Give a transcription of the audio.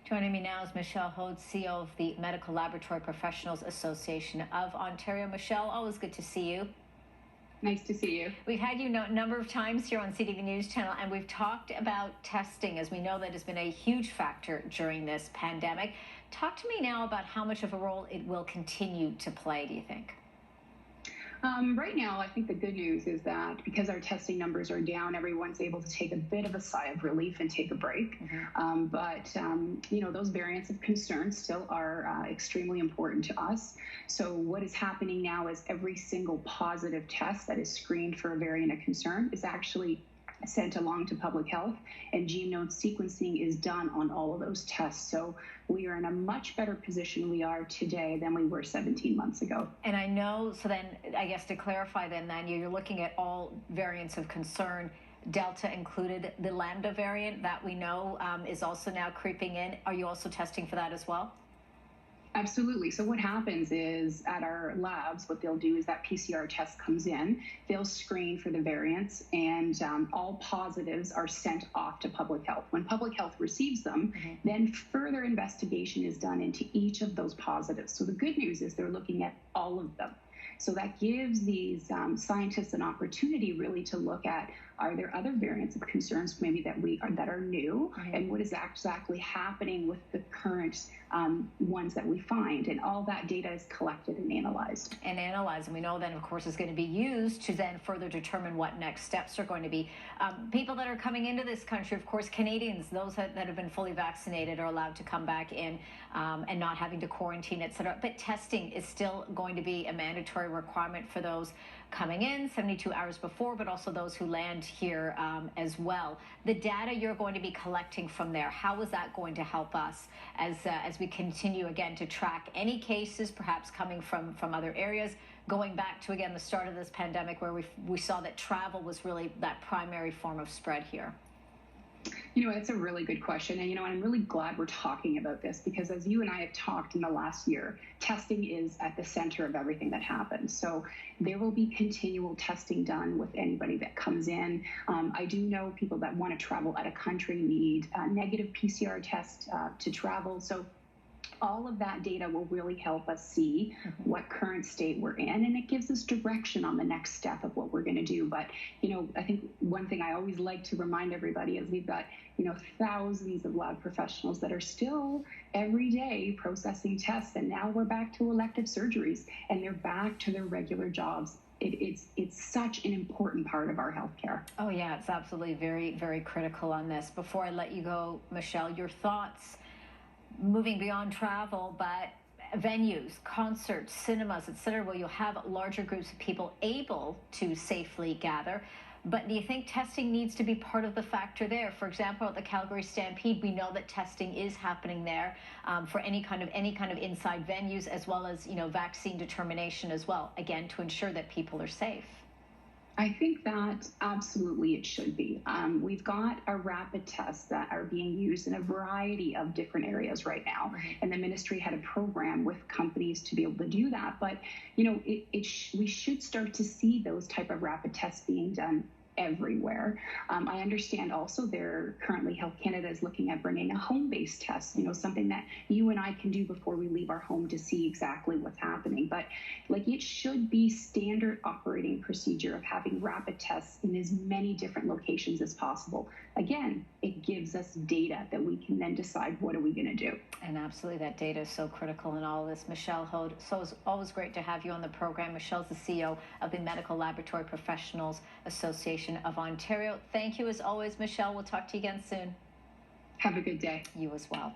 Joining me now is Michelle Hoad, CEO of the Medical Laboratory Professionals Association of Ontario. Michelle, always good to see you. Nice to see you. We've had you a number of times here on CTV News Channel, and we've talked about testing, as we know that has been a huge factor during this pandemic. Talk to me now about how much of a role it will continue to play, do you think? Right now, I think the good news is that because our testing numbers are down, everyone's able to take a bit of a sigh of relief and take a break. But those variants of concern still are extremely important to us. So what is happening now is every single positive test that is screened for a variant of concern is actually sent along to public health, and genome sequencing is done on all of those tests. So we are in a much better position we are today than we were 17 months ago. And I know, so then I guess to clarify then you're looking at all variants of concern, Delta included, the Lambda variant that we know is also now creeping in. Are you also testing for that as well? Absolutely. So what happens is at our labs, what they'll do is that PCR test comes in, they'll screen for the variants, and all positives are sent off to public health. When public health receives them, then further investigation is done into each of those positives. So the good news is they're looking at all of them. So that gives these scientists an opportunity really to look at, are there other variants of concerns maybe that are new, and what is exactly happening with the current ones that we find, and all that data is collected and analyzed. And we know then, of course, is going to be used to then further determine what next steps are going to be. People that are coming into this country, of course, Canadians, those that have been fully vaccinated are allowed to come back in and not having to quarantine, etc. But testing is still going to be a mandatory requirement for those coming in 72 hours before, but also those who land here as well. The data you're going to be collecting from there, how is that going to help us as we continue again to track any cases perhaps coming from other areas, going back to again the start of this pandemic where we saw that travel was really that primary form of spread here? It's a really good question. And, I'm really glad we're talking about this because as you and I have talked in the last year, testing is at the center of everything that happens. So there will be continual testing done with anybody that comes in. I do know people that want to travel out of country need a negative PCR test to travel. So all of that data will really help us see what current state we're in, and it gives us direction on the next step of what we're going to do. But, I think one thing I always like to remind everybody is we've got, thousands of lab professionals that are still every day processing tests, and now we're back to elective surgeries, and they're back to their regular jobs. It's such an important part of our healthcare. Oh, yeah, it's absolutely very, very critical on this. Before I let you go, Michelle, your thoughts moving beyond travel, but venues, concerts, cinemas, etc., where you'll have larger groups of people able to safely gather. But do you think testing needs to be part of the factor there? For example, at the Calgary Stampede, we know that testing is happening there for any kind of inside venues, as well as vaccine determination as well, again, to ensure that people are safe. I think that absolutely it should be. We've got our rapid tests that are being used in a variety of different areas right now. And the ministry had a program with companies to be able to do that. But, we should start to see those type of rapid tests being done everywhere. I understand also currently Health Canada is looking at bringing a home-based test, something that you and I can do before we leave our home to see exactly what's happening. But it should be standard operating procedure of having rapid tests in as many different locations as possible. Again, it gives us data that we can then decide what are we going to do. And absolutely, that data is so critical in all of this. Michelle Hoad, so it's always great to have you on the program. Michelle's the CEO of the Medical Laboratory Professionals Association of Ontario. Thank you as always, Michelle. We'll talk to you again soon. Have a good day. You as well.